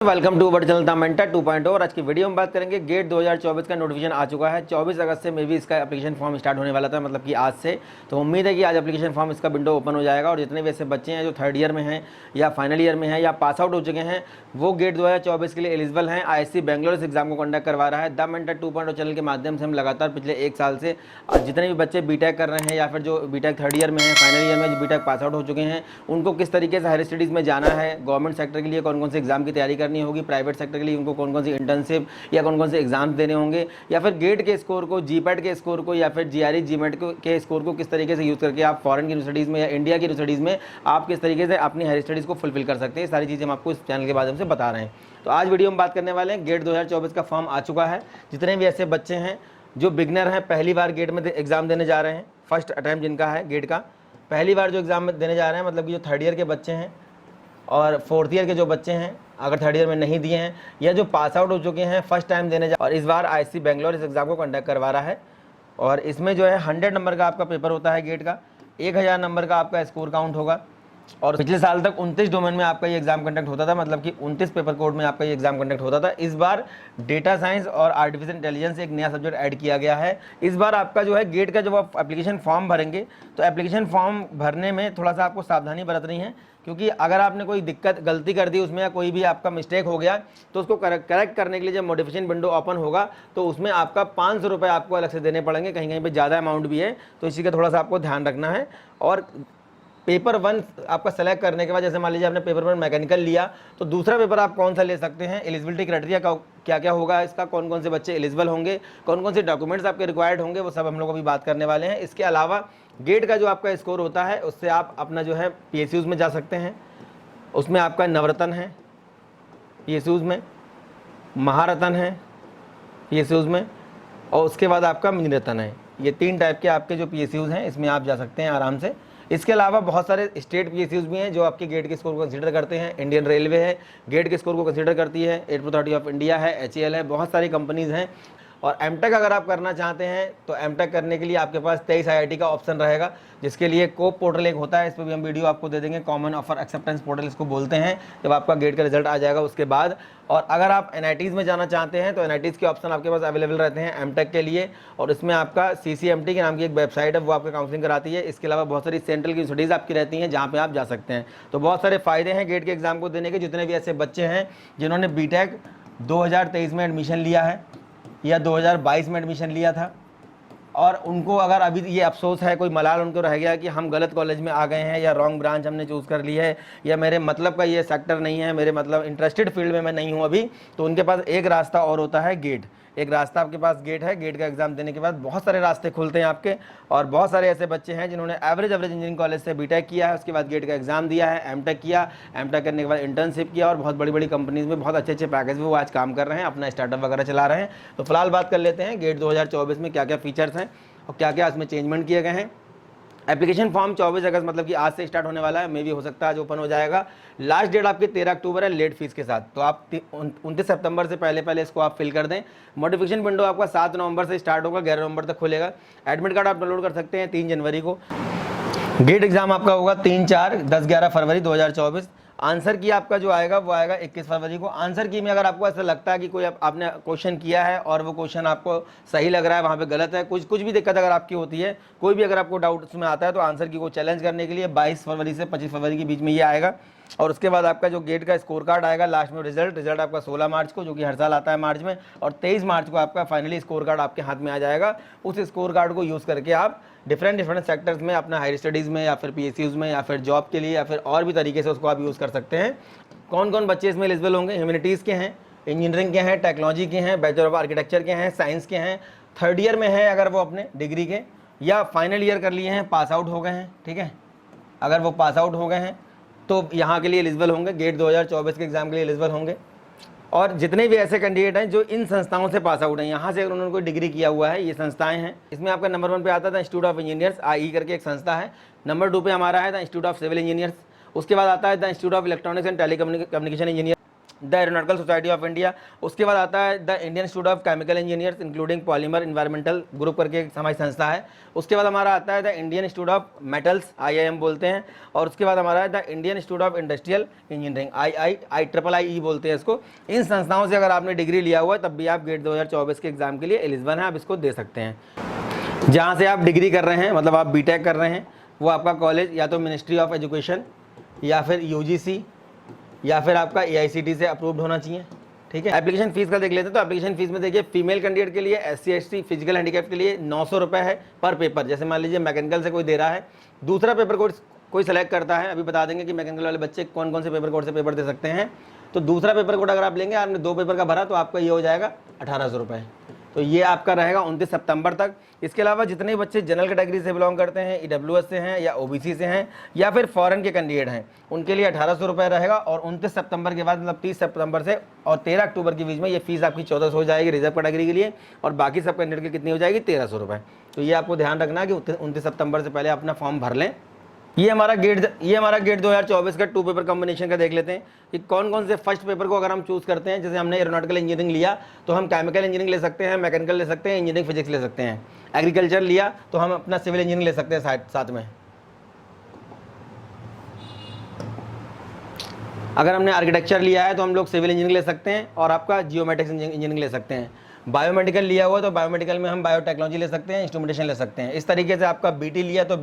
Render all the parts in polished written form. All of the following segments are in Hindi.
Welcome to our channel the mentor 2.0 और आज की वीडियो में बात करेंगे गेट 2024 का नोटिफिकेशन आ चुका है। 24 अगस्त से मे भी इसका एप्लीकेशन फॉर्म स्टार्ट होने वाला था, मतलब कि आज से। तो उम्मीद है कि आज एप्लीकेशन फॉर्म इसका विंडो ओपन हो जाएगा और जितने भी ऐसे बच्चे हैं जो थर्ड ईयर में हैं या फाइनल ईयर में हैं या पास आउट हो चुके हैं वो गेट 2024 के लिए एलिजिबल हैं। IISc बेंगलोर इस एग्जाम को कंडक्ट करवा रहा है। द मेंटर 2.0 चैनल के माध्यम से हम लगातार पिछले एक साल से जितने भी बच्चे बीटेक कर रहे हैं या फिर जो बीटेक थर्ड ईयर में हैं, फाइनल ईयर में जो बीटेक पास आउट हो चुके हैं, उनको किस तरीके से हायर स्टडीज़ में जाना है, गवर्नमेंट सेक्टर के लिए कौन कौन से एग्जाम की तैयारी करनी होगी, प्राइवेट सेक्टर के लिए उनको कौन कौन सी इंटर्नशिप या कौन कौन से एग्जाम्स देने होंगे, या फिर गेट के स्कोर को, जीपैट के स्कोर को या फिर GRE जीमेट के स्कोर को किस तरीके से यूज़ करके आप फॉरेन की यूनिवर्सिटीज़ में या इंडिया की यूनिवर्सिटीज़ में आप किस तरीके से अपनी हायर स्टडीज़ को फुलफिल कर सकते हैं। सारी चीज़ें हम आपको इस चैनल के माध्यम से बता रहे हैं। तो आज वीडियो में बात करने वाले हैं गेट 2024 का फॉर्म आ चुका है। जितने भी ऐसे बच्चे हैं जो बिगनर हैं, पहली बार गेट में एग्ज़ाम देने जा रहे हैं, फर्स्ट अटैम्प्ट जिनका है गेट का, पहली बार जो एग्ज़ाम देने जा रहे हैं, मतलब कि जो थर्ड ईयर के बच्चे हैं और फोर्थ ईयर के जो बच्चे हैं अगर थर्ड ईयर में नहीं दिए हैं, या जो पास आउट हो चुके हैं फर्स्ट टाइम देने जा, और इस बार IISc बेंगलोर इस एग्ज़ाम को कंडक्ट करवा रहा है। और इसमें जो है 100 नंबर का आपका पेपर होता है गेट का, 1000 नंबर का आपका स्कोर काउंट होगा। और पिछले साल तक 29 डोमेन में आपका ये एग्जाम कंडक्ट होता था, मतलब कि 29 पेपर कोड में आपका ये एग्जाम कंडक्ट होता था। इस बार डेटा साइंस और आर्टिफिशियल इंटेलिजेंस एक नया सब्जेक्ट ऐड किया गया है। इस बार आपका जो है गेट का जब आप एप्लीकेशन फॉर्म भरेंगे तो एप्लीकेशन फॉर्म भरने में थोड़ा सा आपको सावधानी बरतनी है, क्योंकि अगर आपने कोई गलती कर दी उसमें या कोई भी आपका मिस्टेक हो गया तो उसको करेक्ट करने के लिए जब मॉडिफिकेशन विंडो ओपन होगा तो उसमें आपका 500 रुपये आपको अलग से देने पड़ेंगे। कहीं कहीं पे ज़्यादा अमाउंट भी है, तो इसी का थोड़ा सा आपको ध्यान रखना है। और पेपर 1 आपका सेलेक्ट करने के बाद, जैसे मान लीजिए आपने पेपर 1 मैकेनिकल लिया, तो दूसरा पेपर आप कौन सा ले सकते हैं, एलिजिबिलिटी क्राइटेरिया का क्या क्या होगा, इसका कौन कौन से बच्चे एलिजिबल होंगे, कौन कौन से डॉक्यूमेंट्स आपके रिक्वायर्ड होंगे, वो सब हम लोग अभी बात करने वाले हैं। इसके अलावा गेट का जो आपका स्कोर होता है उससे आप अपना जो है PSUs में जा सकते हैं। उसमें आपका नवरत्न है PSUs में, महारत्न है PSUs में, और उसके बाद आपका मिनिरत्न है। ये 3 टाइप के आपके जो PSUs हैं इसमें आप जा सकते हैं आराम से। इसके अलावा बहुत सारे स्टेट PSUs भी हैं जो आपके गेट के स्कोर को कंसीडर करते हैं। इंडियन रेलवे है, गेट के स्कोर को कंसीडर करती है, एयरपोर्ट अथॉरिटी ऑफ इंडिया है, HAL है, बहुत सारी कंपनीज़ हैं। और MTech अगर आप करना चाहते हैं तो MTech करने के लिए आपके पास 23 IIT का ऑप्शन रहेगा, जिसके लिए कोप पोर्टल एक होता है, इस पर भी हम वीडियो आपको दे देंगे। कॉमन ऑफर एक्सेप्टेंस पोर्टल इसको बोलते हैं, जब आपका गेट का रिजल्ट आ जाएगा उसके बाद। और अगर आप NITs में जाना चाहते हैं तो NITs के ऑप्शन आपके पास अवेलेबल रहते हैं MTech के लिए, और इसमें आपका CCMT के नाम की एक वेबसाइट है, वो आपका काउंसलिंग कराती है। इसके अलावा बहुत सारी सेंट्रल की यूनिवर्सिटीज़ आपकी रहती हैं जहाँ पे आप जा सकते हैं। तो बहुत सारे फ़ायदे हैं गेट के एग्ज़ाम को देने के। जितने भी ऐसे बच्चे हैं जिन्होंने बीटेक 2023 में एडमिशन लिया है या 2022 में एडमिशन लिया था, और उनको अगर अभी ये अफसोस है, कोई मलाल उनको रह गया कि हम गलत कॉलेज में आ गए हैं या रॉन्ग ब्रांच हमने चूज़ कर ली है, या मेरे मतलब का ये सेक्टर नहीं है, मेरे मतलब इंटरेस्टेड फील्ड में मैं नहीं हूँ अभी, तो उनके पास एक रास्ता और होता है गेट। एक रास्ता आपके पास गेट है। गेट का एग्जाम देने के बाद बहुत सारे रास्ते खुलते हैं आपके। और बहुत सारे ऐसे बच्चे हैं जिन्होंने एवरेज इंजीनियरिंग कॉलेज से बीटेक किया है, उसके बाद गेट का एग्जाम दिया है, MTech किया, MTech करने के बाद इंटर्नशिप किया, और बहुत बड़ी बड़ी कंपनीज में बहुत अच्छे अच्छे पैकेज में वो आज काम कर रहे हैं, अपना स्टार्टअप वगैरह चला रहे हैं। तो फिलहाल बात कर लेते हैं गेट 2024 में क्या क्या फीचर्स हैं और क्या क्या इसमें चेंजमेंट किए गए हैं। एप्लीकेशन फॉर्म 24 अगस्त, मतलब कि आज से स्टार्ट होने वाला है, मे भी हो सकता है आज ओपन हो जाएगा। लास्ट डेट आपकी 13 अक्टूबर है लेट फीस के साथ, तो आप 29 सितंबर से पहले इसको आप फिल कर दें। मॉडिफिकेशन विंडो आपका 7 नवंबर से स्टार्ट होगा, 11 नवंबर तक खुलेगा। एडमिट कार्ड आप डाउनलोड कर सकते हैं 3 जनवरी को। गेट एग्जाम आपका होगा 3, 4, 10, 11 फरवरी 2024। आंसर की आपका जो आएगा वो आएगा 21 फरवरी को। आंसर की में अगर आपको ऐसा लगता है कि कोई आपने क्वेश्चन किया है और वो क्वेश्चन आपको सही लग रहा है, वहाँ पे गलत है, कुछ भी दिक्कत अगर आपकी होती है, कोई भी अगर आपको डाउट उसमें आता है, तो आंसर की को चैलेंज करने के लिए 22 फरवरी से 25 फरवरी के बीच में ये आएगा। और उसके बाद आपका जो गेट का स्कोर कार्ड आएगा लास्ट में, रिजल्ट आपका 16 मार्च को, जो कि हर साल आता है मार्च में, और 23 मार्च को आपका फाइनली स्कोर कार्ड आपके हाथ में आ जाएगा। उस स्कोर कार्ड को यूज़ करके आप डिफरेंट सेक्टर्स में अपना हायर स्टडीज़ में या फिर PSUs में या फिर जॉब के लिए या फिर और भी तरीके से उसको आप यूज़ कर सकते हैं। कौन कौन बच्चे इसमें एलिजिबल होंगे? ह्यूमैनिटीज़ के हैं, इंजीनियरिंग के हैं, टेक्नोलॉजी के हैं, बैचलर ऑफ आर्किटेक्चर के हैं, साइंस के हैं, थर्ड ईयर में है अगर वो अपने डिग्री के, या फाइनल ईयर कर लिए हैं, पास आउट हो गए हैं, ठीक है, अगर वो पास आउट हो गए हैं तो यहाँ के लिए एलिजिबल होंगे, गेट 2024 के एग्ज़ाम के लिए एलिजिबल होंगे। और जितने भी ऐसे कैंडिडेट हैं जो इन संस्थाओं से पास आउट हैं, यहाँ से अगर उन्होंने कोई डिग्री किया हुआ है, ये संस्थाएं हैं। इसमें आपका नंबर 1 पे आता था इंस्टीट्यूट ऑफ इंजीनियर्स, IE करके एक संस्था है। नंबर 2 पे हमारा है the institute of civil engineers. उसके बाद आता है the institute of electronics and telecommunication engineer. The aeronautical society of India. उसके बाद आता है the Indian institute of chemical engineers including polymer environmental group करके एक हमारी संस्था है। उसके बाद हमारा आता है the Indian institute of metals, IIM बोलते हैं। और उसके बाद हमारा है the Indian institute of industrial engineering, IIIE बोलते हैं इसको। इन संस्थाओं से अगर आपने डिग्री लिया हुआ है तब भी आप गेट 2024 के एग्जाम के लिए एलिजिबल हैं, आप इसको दे सकते हैं। जहाँ से आप डिग्री कर रहे हैं, मतलब आप बीटेक कर रहे हैं, वो आपका कॉलेज या तो मिनिस्ट्री ऑफ एजुकेशन या फिर UGC या फिर आपका AICTE से अप्रूव्ड होना चाहिए, ठीक है। एप्लीकेशन फीस का देख लेते हैं। तो एप्लीकेशन फीस में देखिए, फीमेल कैंडिडेट के लिए, SC ST फिजिकल हैंडीकैप के लिए 900 रुपये है पर पेपर। जैसे मान लीजिए मैकेनिकल से कोई दे रहा है, दूसरा पेपर कोर्स कोई सेलेक्ट करता है, अभी बता देंगे कि मैकेनिकल वाले बच्चे कौन कौन से पेपर कोड से पेपर दे सकते हैं। तो दूसरा पेपर कोड अगर आप लेंगे, आपने 2 पेपर का भरा तो आपका ये हो जाएगा 1800 रुपये। तो ये आपका रहेगा 29 सितंबर तक। इसके अलावा जितने बच्चे जनरल कैटेगरी से बिलोंग करते हैं, EWS से हैं या OBC से हैं या फिर फॉरेन के कैंडिडेट हैं, उनके लिए 1800 रुपये रहेगा। और 29 सितंबर के बाद मतलब 30 सितंबर से और 13 अक्टूबर के बीच में ये फीस आपकी 1400 हो जाएगी रिजर्व कैटेगरी के लिए, और बाकी सब कैंडिडेट की कितनी हो जाएगी, 1300 रुपये। तो ये आपको ध्यान रखना कि 29 सितंबर से पहले अपना फॉर्म भर लें। ये हमारा गेट 2024 का 2 पेपर कॉम्बिनेशन का देख लेते हैं कि कौन कौन से फर्स्ट पेपर को अगर हम चूज़ करते हैं। जैसे हमने एरोनॉटिकल इंजीनियरिंग लिया तो हम केमिकल इंजीनियरिंग ले सकते हैं, मैकेनिकल ले सकते हैं, इंजीनियरिंग फिजिक्स ले सकते हैं। एग्रीकल्चर लिया तो हम अपना सिविल इंजीनियरिंग ले सकते हैं साथ में। अगर हमने आर्किटेक्चर लिया है तो हम लोग सिविल इंजीनियरिंग ले सकते हैं और आपका जियोमेट्रिक्स इंजीनियरिंग ले सकते हैं। बायोमेडिकल लिया हुआ तो बायोमेडिकल में हम बायोटेक्नोलॉजी ले सकते हैं, इंस्ट्रूमेंटेशन ले सकते हैं। इस तरीके से आपका BT लिया तो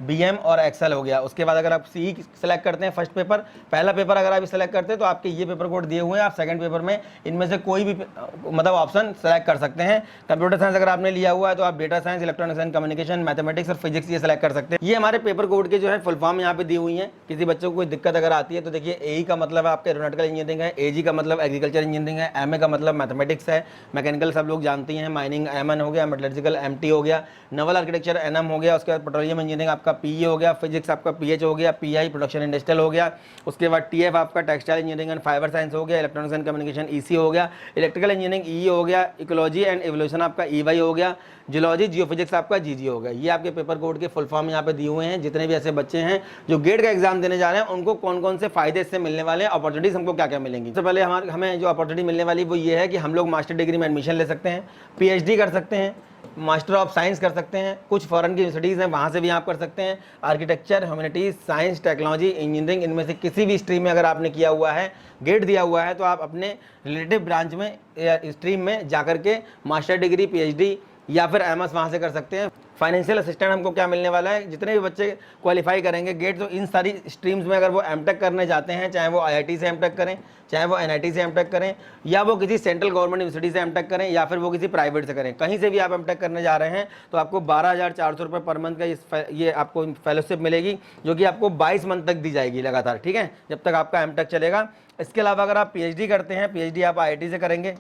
BM और एक्सेल हो गया। उसके बाद अगर आप CE सेलेक्ट करते हैं फर्स्ट पेपर, पहला पेपर अगर आप सेलेक्ट करते हैं तो आपके ये पेपर कोड दिए हुए हैं, आप सेकंड पेपर में इनमें से कोई भी मतलब ऑप्शन सेलेक्ट कर सकते हैं। कंप्यूटर साइंस अगर आपने लिया हुआ है तो आप data science, electronics and communication, mathematics और फिजिक्स ये सेलेक्ट कर सकते हैं। ये हमारे पेपर कोड के जो है फुल फॉर्म यहाँ पे दी हुई है। किसी बच्चों को कोई दिक्कत अगर आती है तो देखिए, AE का मतलब है आपका एरोनॉटिकल इंजीनियरिंग है, AG का मतलब एग्रीकल्चर इंजीनियरिंग है, MA का मतलब मैथमेटिक्स है, मैकेनिकल सब लोग जानती हैं, माइनिंग MN हो गया, मेटलर्जिकल MT हो गया, नवल आर्किटेक्चर NM हो गया, उसके बाद पेट्रोलियम इंजीनियरिंग आपका PE हो गया, फिजिक्स आपका PH हो गया, PI प्रोडक्शन इंडस्ट्रियल हो गया, उसके बाद TF आपका textile engineering and fibre science हो गया, इलेक्ट्रॉनिक्स एंड कम्युनिकेशन EC हो गया, इलेक्ट्रिकल इंजीनियरिंग EE हो गया, इकोलॉजी एंड एवोल्यूशन आपका EY हो गया, जियोलॉजी जियोफिजिक्स आपका GG हो गया। ये आपके पेपर कोड के फुल फॉर्म यहाँ पे दिए हुए हैं। जितने भी ऐसे बच्चे हैं जो गेट का एग्जाम देने जा रहे हैं, उनको कौन कौन से फायदे इससे मिलने वाले हैं, अपॉर्चुनिटीज हमको क्या क्या मिलेंगी। सबसे पहले हमें जो अपॉर्चुनिटी मिलने वाली वो ये है कि हम लोग मास्टर डिग्री में एडमिशन ले सकते हैं, PhD कर सकते हैं, मास्टर ऑफ साइंस कर सकते हैं, कुछ फॉरेन की यूनिवर्सिटीज़ हैं वहाँ से भी आप कर सकते हैं। Architecture, humanities, science, technology, engineering, इनमें से किसी भी स्ट्रीम में अगर आपने किया हुआ है, गेट दिया हुआ है, तो आप अपने रिलेटिव ब्रांच में या स्ट्रीम में जाकर के मास्टर डिग्री, PhD या फिर MS वहाँ से कर सकते हैं। फाइनेंशियल असिस्टेंट हमको क्या मिलने वाला है, जितने भी बच्चे क्वालिफाई करेंगे गेट, तो इन सारी स्ट्रीम्स में अगर वो MTech करने जाते हैं, चाहे वो IIT से MTech करें, चाहे वो NIT से MTech करें, या वो किसी सेंट्रल गवर्नमेंट यूनिवर्सिटी से MTech करें, या फिर वो किसी प्राइवेट से करें, कहीं से भी आप MTech करने जा रहे हैं तो आपको 12,400 रुपये पर मंथ का ये आपको फेलोशिप मिलेगी, जो कि आपको 22 मंथ तक दी जाएगी लगातार, ठीक है, जब तक आपका MTech चलेगा। इसके अलावा अगर आप PhD करते हैं, PhD आप IIT से करेंगे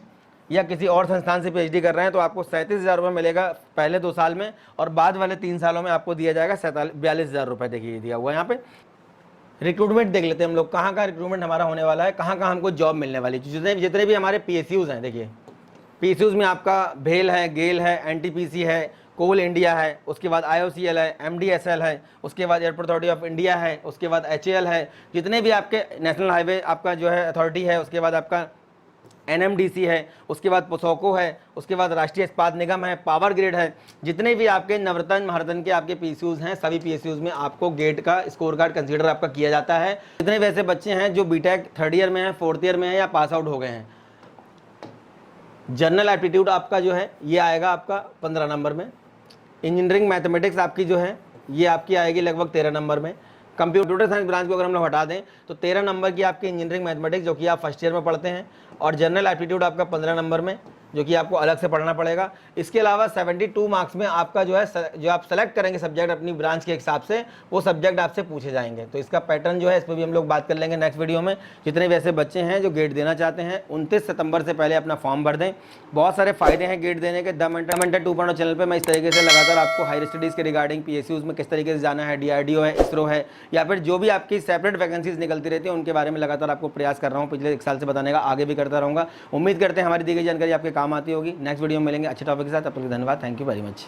या किसी और संस्थान से PhD कर रहे हैं, तो आपको 37,000 रुपये मिलेगा पहले 2 साल में, और बाद वाले 3 सालों में आपको दिया जाएगा 42,000 रुपये। देखिए दिया हुआ है यहाँ पे। रिक्रूटमेंट देख लेते हैं हम लोग, कहाँ कहाँ रिक्रूटमेंट हमारा होने वाला है, कहाँ कहाँ हमको जॉब मिलने वाली है। जितने भी हमारे PSUs हैं, देखिए PSUs में आपका भेल है, गेल है, NTPC है, कोल इंडिया है, उसके बाद IOCL है, MDSL है, उसके बाद एयरपोर्ट अथॉरिटी ऑफ इंडिया है, उसके बाद HAL है, जितने भी आपके नेशनल हाईवे आपका जो है अथॉरिटी है, उसके बाद आपका NMDC है, उसके बाद पोसोको है, उसके बाद राष्ट्रीय इस्पात निगम है, पावर ग्रिड है। जितने भी आपके नवरत्न महारत्न के आपके PSUs हैं, सभी PSUs में आपको गेट का स्कोर कार्ड कंसीडर आपका किया जाता है। जितने भी ऐसे बच्चे हैं जो BTech 3rd ईयर में हैं, 4th ईयर में हैं या पास आउट हो गए हैं, जनरल एप्टीट्यूड आपका जो है ये आएगा आपका 15 नंबर में। इंजीनियरिंग मैथमेटिक्स आपकी जो है ये आपकी आएगी लगभग 13 नंबर में। कंप्यूटर साइंस ब्रांच को अगर हम लोग हटा दें तो 13 नंबर की आपकी इंजीनियरिंग मैथमेटिक्स, जो कि आप फर्स्ट ईयर में पढ़ते हैं, और जनरल एप्टीट्यूड आपका 15 नंबर में, जो कि आपको अलग से पढ़ना पड़ेगा। इसके अलावा 72 मार्क्स में आपका जो है जो आप सेलेक्ट करेंगे सब्जेक्ट अपनी ब्रांच के हिसाब से, वो सब्जेक्ट आपसे पूछे जाएंगे। तो इसका पैटर्न जो है इस पर भी हम लोग बात कर लेंगे नेक्स्ट वीडियो में। जितने भी ऐसे बच्चे हैं जो गेट देना चाहते हैं, 29 सितंबर से पहले अपना फॉर्म भर दें। बहुत सारे फायदे हैं गेट देने के। द मेंटर 2.0 चैनल पर मैं इस तरीके से लगातार आपको हायर स्टडीज़ के रिगार्डिंग PSUs में किस तरीके से जाना है, DRDO है, ISRO है, या फिर जो भी आपकी सेपरेट वैकेंसीज निकलती रहती है, उनके बारे में लगातार आपको प्रयास कर रहा हूँ पिछले 1 साल से बताने का, आगे भी करता रहूँगा। उम्मीद करते हैं हमारी दी गई जानकारी आपके काम आती होगी। नेक्स्ट वीडियो में मिलेंगे अच्छे टॉपिक के साथ। तब तक धन्यवाद, थैंक यू वेरी मच।